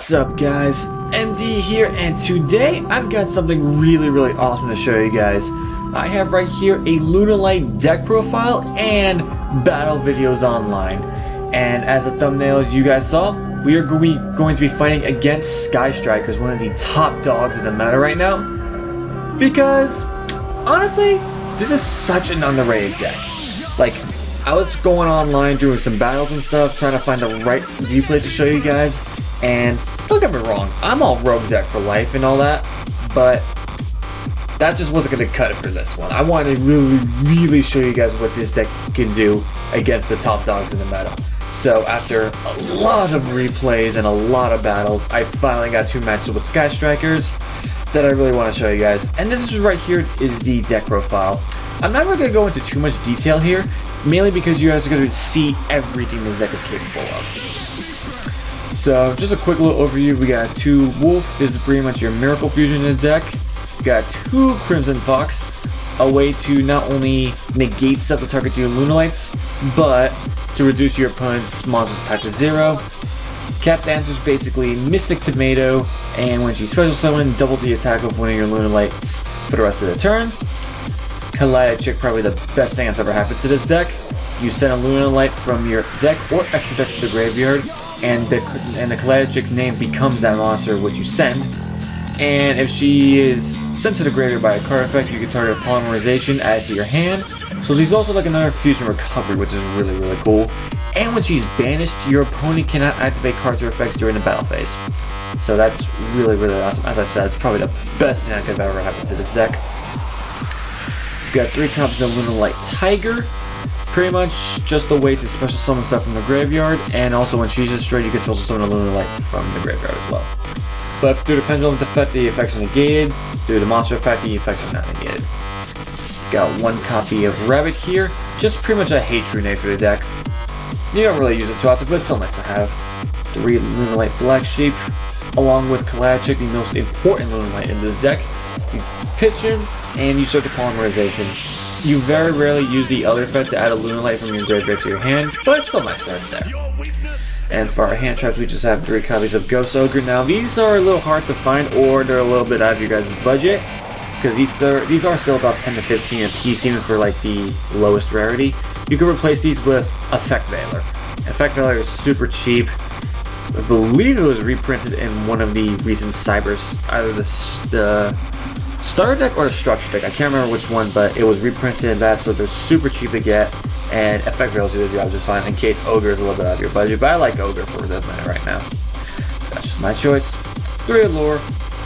What's up guys, MD here, and today I've got something really awesome to show you guys. I have right here a Lunalight deck profile and battle videos online. And as the thumbnails you guys saw, we are going to be fighting against Sky Strikers, one of the top dogs in the meta right now. Because, honestly, this is such an underrated deck. Like, I was going online doing some battles and stuff, trying to find the right replays to show you guys. And don't get me wrong, I'm all rogue deck for life and all that, but that just wasn't going to cut it for this one. I wanted to really show you guys what this deck can do against the top dogs in the meta. So after a lot of replays and a lot of battles, I finally got two matches with Sky Strikers that I really want to show you guys. And this is right here is the deck profile. I'm not really going to go into too much detail here, mainly because you guys are going to see everything this deck is capable of. So, just a quick little overview. We got two Wolf. This is pretty much your Miracle Fusion in the deck. We got two Crimson Fox, a way to not only negate stuff to target your Lunalights, but to reduce your opponent's monster's attack to 0. Cat Dancer is basically Mystic Tomato, and when she special summon, double the attack of one of your Lunalights for the rest of the turn. Lunalight, probably the best thing that's ever happened to this deck. You send a Lunalight from your deck or extra deck to the graveyard, and the Lunalight name becomes that monster which you send. And if she is sent to the graveyard by a card effect, you can target Polymerization, add it to your hand. So she's also like another fusion recovery, which is really cool. And when she's banished, your opponent cannot activate cards or effects during the battle phase. So that's really awesome. As I said, it's probably the best thing that could have ever happened to this deck. We've got 3 copies of Lunalight Tiger. Pretty much just a way to special summon stuff from the graveyard, and also when she's destroyed, you can special summon a Lunalight from the graveyard as well. But through the Pendulum effect, the effects are negated. Through the Monster effect, the effects are not negated. Got 1 copy of Rabbit here, just pretty much a hate true name for the deck. You don't really use it too often, but it's still nice to have. 3 Lunalight Black Sheep, along with Lunalight, the most important Lunalight in this deck. You pitch in, and you start the Polymerization. You very rarely use the other effect to add a Lunalight from your graveyard to your hand, but it's still nice to have there. And for our hand traps, we just have 3 copies of Ghost Ogre. Now, these are a little hard to find, or they're a little bit out of your guys' budget, because these are still about 10 to 15 a piece, even for like the lowest rarity. You can replace these with Effect Veiler. Effect Veiler is super cheap. I believe it was reprinted in one of the recent Cybers, either the Starter deck or the Structure deck. I can't remember which one, but it was reprinted in that, so they're super cheap to get, and Effect Veiler do the job just fine in case Ogre is a little bit out of your budget, but I like Ogre for the minute right now. That's just my choice. 3 Allure,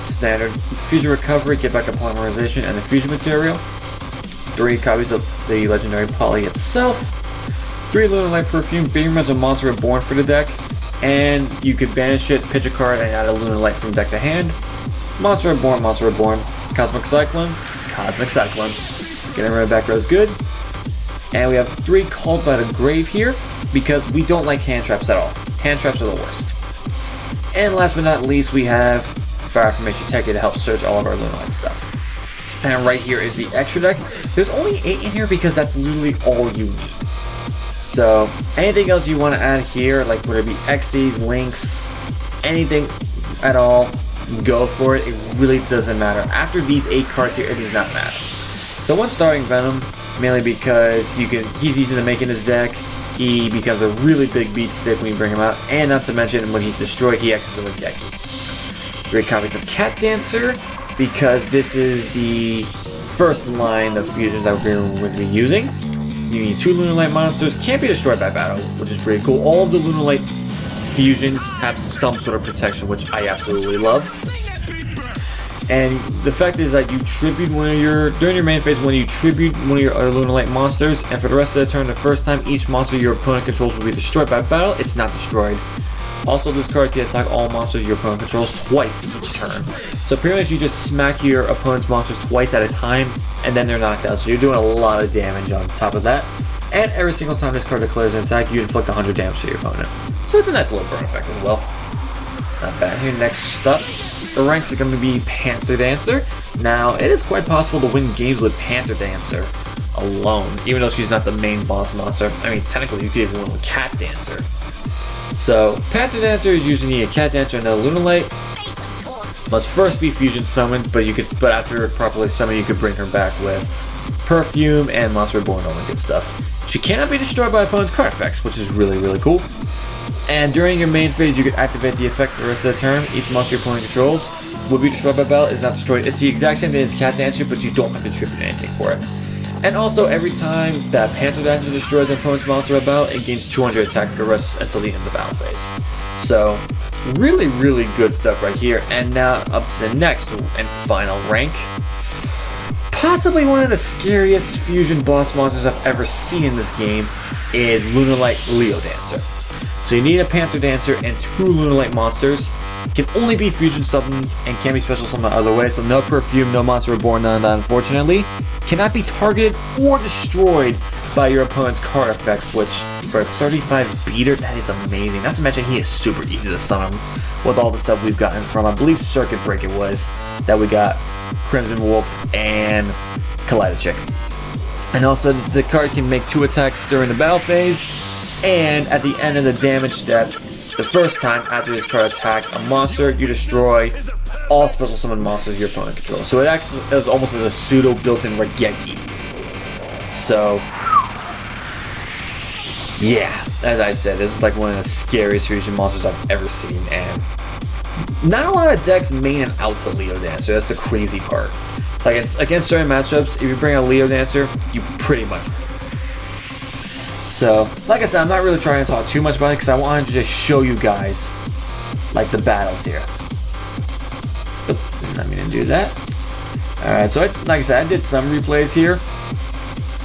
standard. Fusion Recovery, get back a Polymerization and the Fusion Material. 3 copies of the Legendary Poly itself. 3 Lunalight Perfume, being as a Monster Reborn for the deck, and you could banish it, pitch a card, and add a Lunalight from deck to hand. Monster Reborn. Cosmic Cyclone. Getting rid of back row is good. And we have 3 Called by the Grave here, because we don't like hand traps at all. Hand traps are the worst. And last but not least, we have Fire Affirmation Tech to help search all of our Lunalight stuff. And right here is the extra deck. There's only 8 in here because that's literally all you need. So anything else you want to add here, like whether it be Xyz, Links, anything at all, go for it. It really doesn't matter. After these 8 cards here, it does not matter. So one Starring Venom, mainly because he's easy to make in his deck. He becomes a really big beat stick when you bring him out, and not to mention when he's destroyed, he acts as a Geki. 3 copies of Cat Dancer, because this is the first line of fusions that we're going to be using. You need 2 Lunalight monsters, can't be destroyed by battle, which is pretty cool. All of the Lunalight fusions have some sort of protection, which I absolutely love. And the fact is that you tribute during your main phase, when you tribute one of your other Lunalight monsters, and for the rest of the turn, the first time each monster your opponent controls will be destroyed by battle, it's not destroyed. Also, this card can attack all monsters your opponent controls twice each turn. So pretty much you just smack your opponent's monsters twice at a time, and then they're knocked out. So you're doing a lot of damage on top of that. And every single time this card declares an attack, you inflict 100 damage to your opponent. So it's a nice little burn effect as well. Not bad. Here, next up, the ranks are going to be Panther Dancer. Now, it is quite possible to win games with Panther Dancer alone, even though she's not the main boss monster. I mean, technically, you could even win with Cat Dancer. So, Panther Dancer is usually a Cat Dancer and a Lunalight. Must first be fusion summoned, but after properly summoned, you could bring her back with Perfume and Monster Reborn, all that good stuff. She cannot be destroyed by opponent's card effects, which is really, really cool. And during your main phase, you could activate the effect for the rest of the turn. Each monster your opponent controls will be destroyed by battle, is not destroyed. It's the exact same thing as Cat Dancer, but you don't have to contribute anything for it. And also, every time that Panther Dancer destroys an opponent's monster by battle, it gains 200 attack for the rest until the end of the battle phase. So, really, really good stuff right here. And now, up to the next and final rank. Possibly one of the scariest fusion boss monsters I've ever seen in this game is Lunalight Leo Dancer. So you need a Panther Dancer and 2 Lunalight monsters. Can only be fusion summoned and can be special summoned other way. So no Perfume, no Monster Reborn, none of that unfortunately. Cannot be targeted or destroyed by your opponent's card effects, which for a 35 beater, that is amazing. Not to mention he is super easy to summon with all the stuff we've gotten from, I believe Circuit Break it was, that we got Crimson Wolf and Kaleidochick. And also the card can make 2 attacks during the battle phase, and at the end of the damage step, the first time after this card attack a monster, you destroy all special summon monsters your opponent controls. So it actually is almost as a pseudo built-in Regeki. So, yeah, as I said, this is like one of the scariest fusion monsters I've ever seen, and not a lot of decks main and out to Leo Dancer. That's the crazy part. Like against certain matchups, if you bring a Leo Dancer, you pretty much win. So, like I said, I'm not really trying to talk too much about it because I wanted to just show you guys, like, the battles here. Oops, I didn't do that. Alright, so like I said, I did some replays here.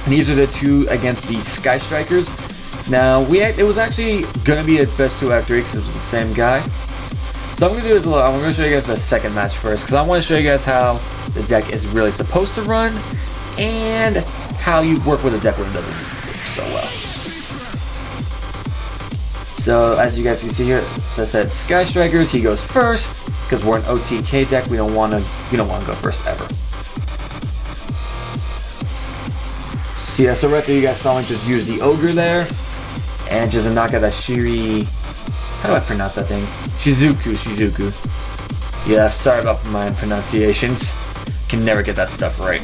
And these are the 2 against the Sky Strikers. Now, it was actually going to be a best 2 out of 3 because it was the same guy. So I'm going to do this a little, I'm going to show you guys the second match first because I want to show you guys how the deck is really supposed to run and how you work with a deck when it doesn't work so well. So as you guys can see here, as I said, Sky Strikers, he goes first because we're an OTK deck. We don't want to go first ever. So yeah, so right there you guys saw me just use the Ogre there and just knock out that Shiri. How do I pronounce that thing? Shizuku. Yeah, sorry about my pronunciations. Can never get that stuff right.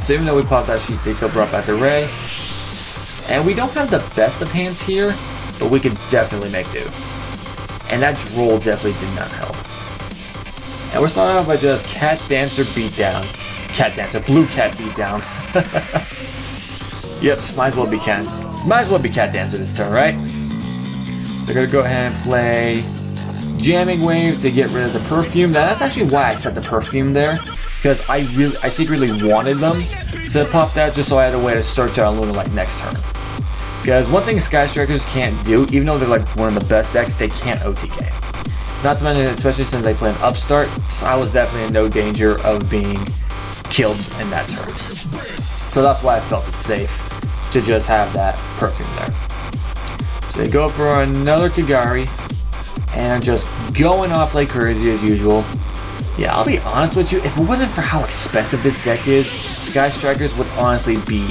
So even though we popped that sheet, they still brought back the Ray. And we don't have the best of hands here, but we can definitely make do. And that roll definitely did not help. And we're starting off by just Cat Dancer Beatdown. Cat Dancer, Blue Cat Beatdown. Yep, might as well be Cat Dancer this turn, right? They're gonna go ahead and play Jamming Wave to get rid of the Perfume. Now that's actually why I set the Perfume there, because I secretly wanted them to pop that just so I had a way to search out a Lunalight next turn. Because one thing Sky Strikers can't do, even though they're like one of the best decks, they can't OTK. Not to mention, especially since they play an Upstart, so I was definitely in no danger of being killed in that turn. So that's why I felt it safe to just have that Perfume there. So they go for another Kagari, and just going off like crazy as usual. Yeah, I'll be honest with you, if it wasn't for how expensive this deck is, Sky Strikers would honestly be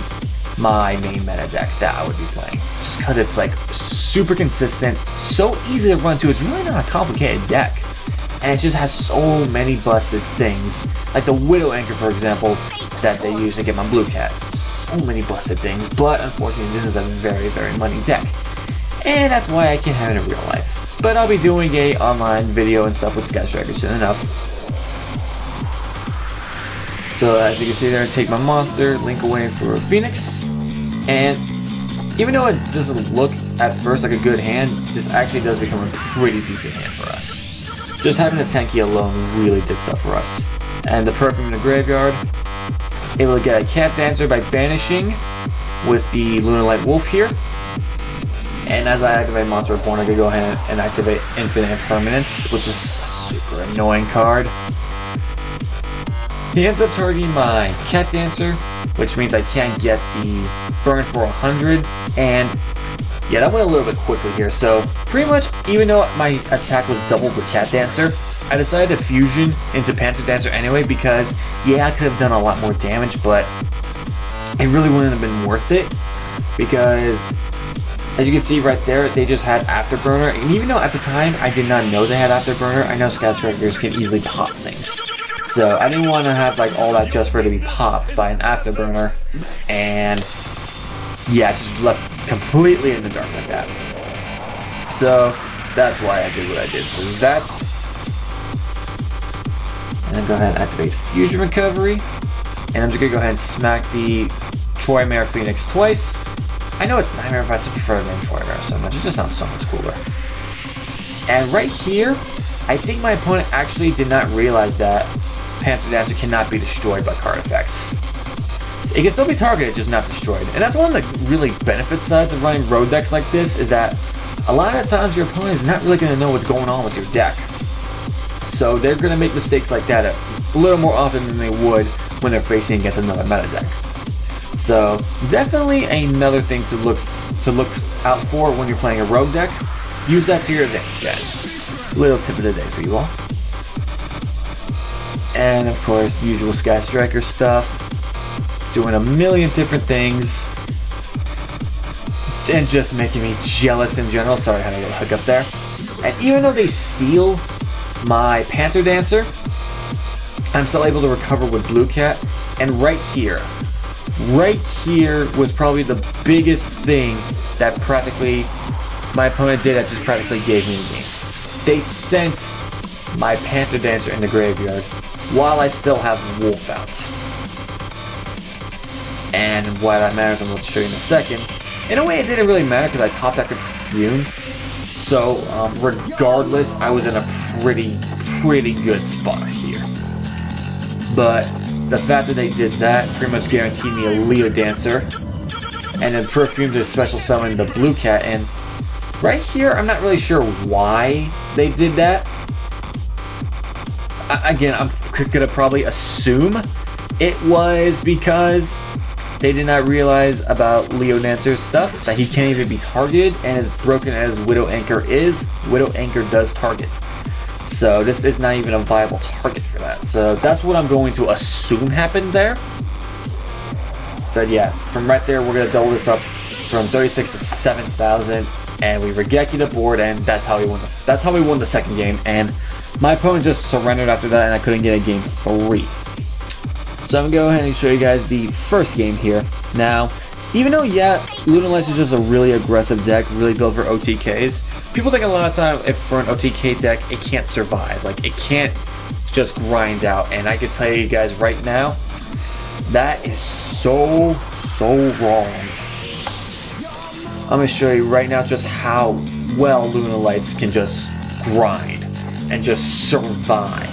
my main meta deck that I would be playing. Just because it's like super consistent, so easy to run to. It's really not a complicated deck. And it just has so many busted things. Like the Widow Anchor, for example, that they use to get my Blue Cat. So many busted things, but unfortunately this is a very, very money deck. And that's why I can't have it in real life. But I'll be doing a online video and stuff with Sky Strikers soon enough. So as you can see there, I take my monster, link away for a Phoenix. And even though it doesn't look at first like a good hand, this actually does become a pretty decent hand for us. Just having a Tenki alone really did stuff for us. And the Perfume in the graveyard, able to get a Cat Dancer by banishing with the Lunalight Wolf here. And as I activate Monster Reborn, I can go ahead and activate Infinite Permanence, which is a super annoying card. He ends up targeting my Cat Dancer, which means I can't get the burn for 100, and yeah, that went a little bit quickly here. So pretty much, even though my attack was doubled with Cat Dancer, I decided to fusion into Panther Dancer anyway because, yeah, I could have done a lot more damage, but it really wouldn't have been worth it because As you can see right there, they just had Afterburner, and even though at the time I did not know they had Afterburner, I know Sky Strikers can easily pop things. So I didn't want to have like all that just for it to be popped by an Afterburner, and yeah, just left completely in the dark like that. So that's why I did what I did for that. And then go ahead and activate Fusion Recovery, and I'm just gonna go ahead and smack the Troymare Phoenix twice. I know it's Nightmare, but I just prefer the name Troymare so much. It just sounds so much cooler. And right here, I think my opponent actually did not realize that Panther Dancer cannot be destroyed by card effects. So it can still be targeted, just not destroyed. And that's one of the really benefit sides of running road decks like this, is that a lot of times your opponent is not really going to know what's going on with your deck. So they're going to make mistakes like that a little more often than they would when they're facing against another meta deck. So definitely another thing to look out for when you're playing a rogue deck. Use that to your advantage, guys. Little tip of the day for you all. And of course, usual Sky Striker stuff. Doing a million different things. And just making me jealous in general. Sorry, I had a little hiccup there. And even though they steal my Panther Dancer, I'm still able to recover with Blue Cat. And right here was probably the biggest thing that practically my opponent did that just practically gave me the game. They sent my Panther Dancer in the graveyard while I still have Wolf out. And why that matters, I'm going to show you in a second. In a way, it didn't really matter because I top decked a Perfume. So, regardless, I was in a pretty good spot here. But the fact that they did that pretty much guaranteed me a Leo Dancer. And then Perfume to special summon the Blue Cat. And right here, I'm not really sure why they did that. Again, I'm gonna probably assume it was because they did not realize about Leo Dancer's stuff, that he can't even be targeted, and as broken as Widow Anchor is, Widow Anchor does target. So this is not even a viable target for that. So that's what I'm going to assume happened there. But yeah, from right there, we're gonna double this up from 36 to 7,000, and we regeki the board, and that's how we won. That's how we won the second game. And my opponent just surrendered after that, and I couldn't get a game 3. So I'm gonna go ahead and show you guys the first game here. Now, even though yeah, Lunalights is just a really aggressive deck, really built for OTKs, people think a lot of times if for an OTK deck, it can't survive. Like, it can't just grind out. And I can tell you guys right now, that is so wrong. I'm gonna show you right now just how well Lunalights can just grind and just survive.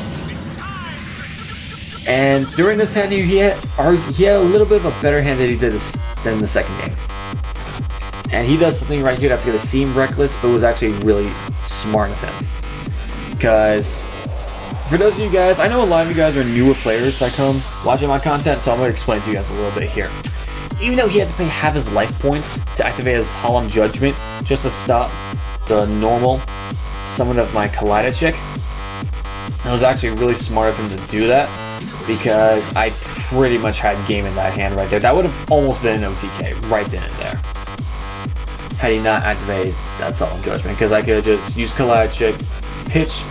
And during this hand, he had a little bit of a better hand than he did than the second game. And he does something right here that's gonna seem reckless, but was actually really smart of him. Because for those of you guys, I know a lot of you guys are newer players that come watching my content, so I'm gonna explain to you guys a little bit here. Even though he had to pay half his life points to activate his Solemn Judgment just to stop the normal summon of my Kaleido chick, it was actually really smart of him to do that, because I pretty much had game in that hand right there. That would have almost been an OTK right then and there, had he not activated that Solemn Judgment, because I could have just used Kaleido chick, pitch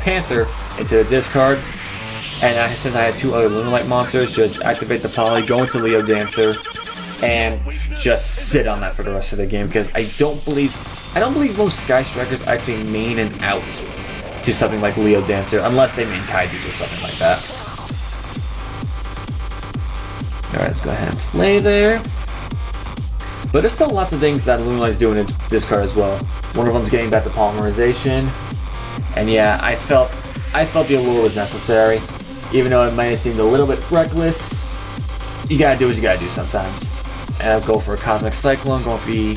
Panther into the discard, and since I had 2 other Lunalight monsters, just activate the poly, go into Leo Dancer, and just sit on that for the rest of the game, because I don't believe most Sky Strikers actually main and out to something like Leo Dancer, unless they main Kaijus or something like that. Alright, let's go ahead and play there. But there's still lots of things that Lunalights do in this card as well. One of them is getting back to polymerization. And yeah, I felt the allure was necessary. Even though it might have seemed a little bit reckless, you gotta do what you gotta do sometimes. And I'll go for a Cosmic Cyclone, going for the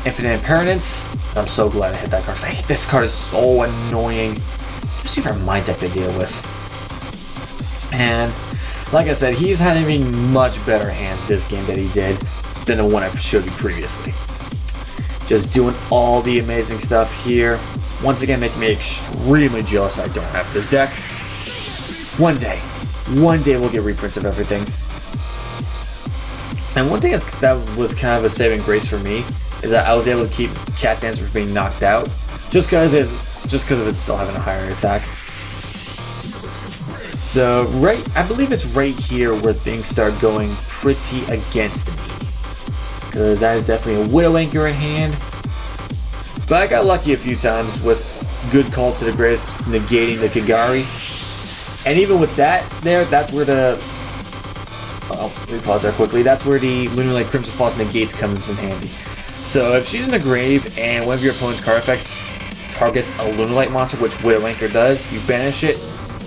Infinite Impermanence. I'm so glad I hit that card, because this card is so annoying, especially for my deck to deal with. And like I said, he's having much better hands this game that he did than the one I showed you previously. Just doing all the amazing stuff here. Once again, making me extremely jealous that I don't have this deck. One day we'll get reprints of everything. And one thing that was kind of a saving grace for me is that I was able to keep Cat Dancer from being knocked out, just because of it still having a higher attack. So I believe it's right here where things start going pretty against me, because that is definitely a Widow Anchor in hand. But I got lucky a few times with good Call to the Grave negating the Kagari, and even with that that's where the let me pause there quickly. That's where the Lunalight Crimson Falls negates comes in handy. So if she's in the grave and one of your opponent's card effects targets a Lunalight monster, which Widow Anchor does, you banish it,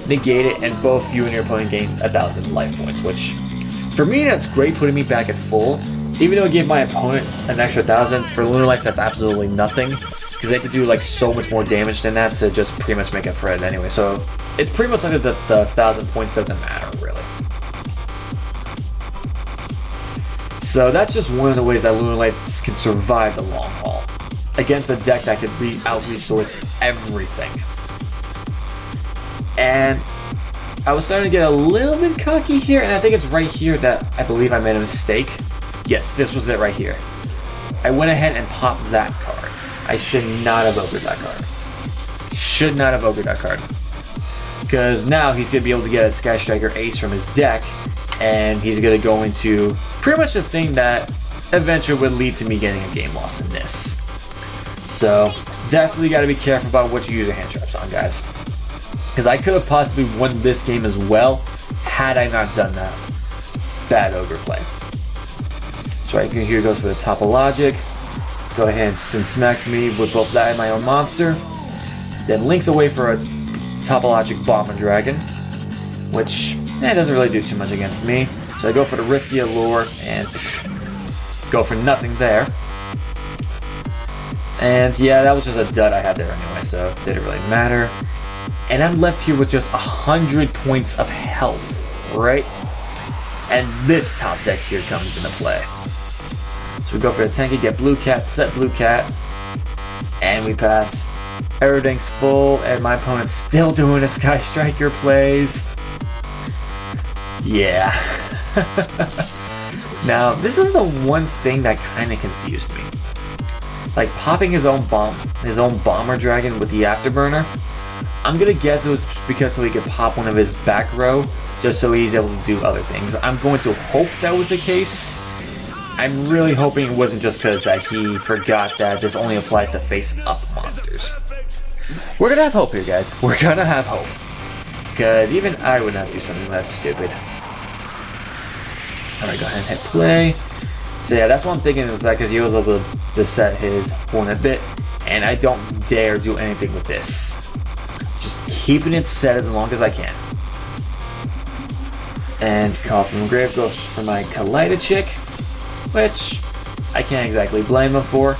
negate it, and both you and your opponent gain 1,000 life points, which for me that's great, putting me back at full. Even though it gave my opponent an extra 1,000, for Lunalights that's absolutely nothing, because they could do like so much more damage than that to just pretty much make up for it anyway. So it's pretty much like the 1,000 points doesn't matter really. So that's just one of the ways that Lunalights can survive the long haul against a deck that could out-resource everything. And I was starting to get a little bit cocky here, and I think it's right here that I believe I made a mistake. Yes, this was it right here. I went ahead and popped that card. I should not have ogred that card. Should not have ogred that card. Because now he's going to be able to get a Sky Striker Ace from his deck, and he's going to go into pretty much the thing that eventually would lead to me getting a game loss in this. So definitely got to be careful about what you use your hand traps on, guys. Because I could have possibly won this game as well had I not done that bad ogre play. So right here goes for the Topologic. Go ahead and smacks me with both that and my own monster. Then links away for a Topologic Bomber Dragon, which doesn't really do too much against me. So I go for the risky allure and go for nothing there. And yeah, that was just a dud I had there anyway, so it didn't really matter. And I'm left here with just 100 points of health, right? And this top deck here comes into play. So we go for the tanky, get Blue Cat, set Blue Cat, and we pass. Everything's full, and my opponent's still doing a Sky Striker plays. Yeah. Now, this is the one thing that kind of confused me. Like popping his own Bomber Dragon with the Afterburner. I'm gonna guess it was because so he could pop one of his back row, just so he's able to do other things. I'm going to hope that was the case. I'm really hoping it wasn't just because that he forgot that this only applies to face-up monsters. We're gonna have hope here, guys. We're gonna have hope. Because even I would not do something that stupid. Alright, go ahead and hit play. So yeah, that's what I'm thinking is that because he was able to set his horn a bit, and I don't dare do anything with this. Just keeping it set as long as I can. And Call from the Grave goes for my Kaleidochick, which I can't exactly blame him for.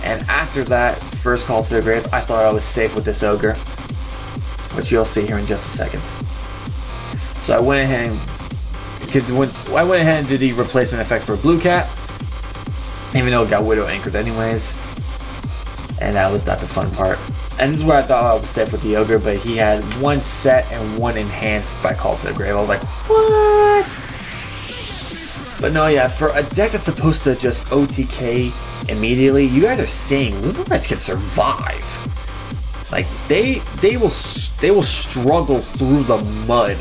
And after that first Call to the Grave, I thought I was safe with this Ogre, which you'll see here in just a second. So I went ahead and did the replacement effect for Blue Cat, even though it got Widow Anchored anyways. And that was not the fun part. And this is where I thought I was safe with the Ogre, but he had one set and one in hand by Call to the Grave. I was like, what? But no, yeah, for a deck that's supposed to just OTK immediately, you guys are seeing Lunalights can survive. Like they will struggle through the mud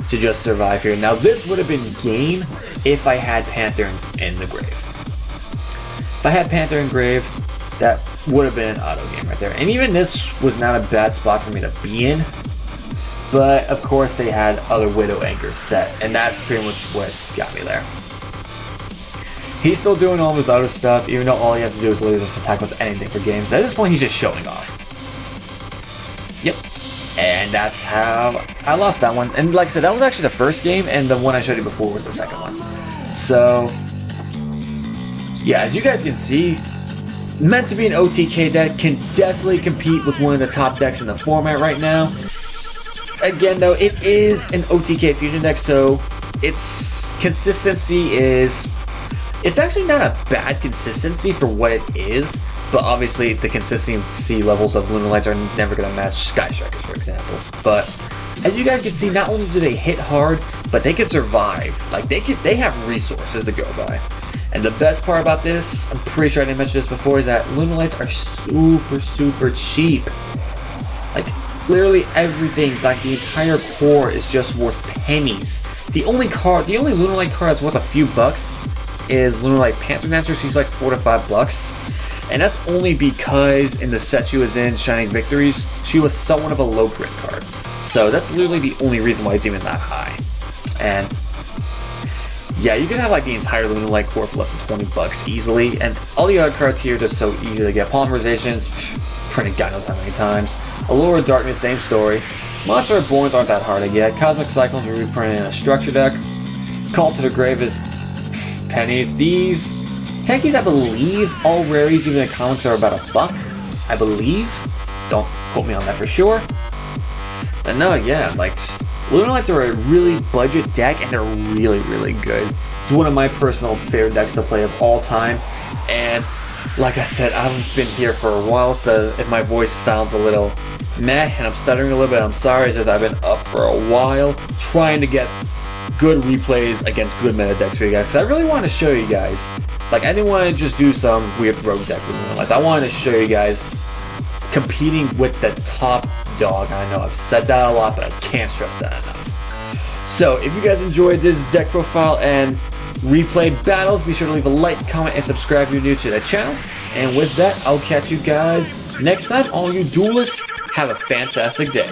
to just survive here. Now this would have been game if I had Panther in the grave. If I had Panther in grave, that would have been an auto game right there. And even this was not a bad spot for me to be in. But of course they had other Widow Anchors set, and that's pretty much what got me there. He's still doing all of his other stuff, even though all he has to do is literally just attack with anything for games. At this point he's just showing off. Yep. And that's how I lost that one. And like I said, that was actually the first game, and the one I showed you before was the second one. So yeah, as you guys can see, meant to be an OTK deck, can definitely compete with one of the top decks in the format right now. Again though, it is an OTK fusion deck, so its consistency is... It's actually not a bad consistency for what it is, but obviously the consistency levels of Lunalights are never going to match Sky Strikers, for example. But As you guys can see, not only do they hit hard, but they can survive. Like they have resources to go by. And the best part about this, I'm pretty sure I didn't mention this before, is that Lunalights are super cheap. Like literally everything, like the entire core is just worth pennies. The only Lunalight card that's worth a few bucks is Lunalight Panther Dancer. She's like $4 to $5, and that's only because in the set she was in, Shining Victories, she was somewhat of a low grit card. So that's literally the only reason why it's even that high. And yeah, you can have like the entire Lunalight core for less than $20 easily, and all the other cards here are just so easy to get. Polymerizations, printed God knows how many times. Allure of Darkness, same story. Monster Reborns aren't that hard to get. Cosmic Cyclones are reprinted in a structure deck. Call to the Grave is pennies. These Techies, I believe, all rarities, even in comics, are about $1. I believe. Don't quote me on that for sure. And no, yeah, like Lunalights are a really budget deck, and they're really good. It's one of my personal favorite decks to play of all time. And like I said, I haven't been here for a while, so if my voice sounds a little meh and I'm stuttering a little bit, I'm sorry, since I've been up for a while trying to get good replays against good meta decks for you guys, because I really want to show you guys. Like, I didn't want to just do some weird rogue deck with Lunalights. I wanted to show you guys competing with the top dog. I know I've said that a lot, but I can't stress that enough. So if you guys enjoyed this deck profile and replay battles, be sure to leave a like, comment, and subscribe if you're new to the channel. And with that, I'll catch you guys next time. All you duelists, have a fantastic day.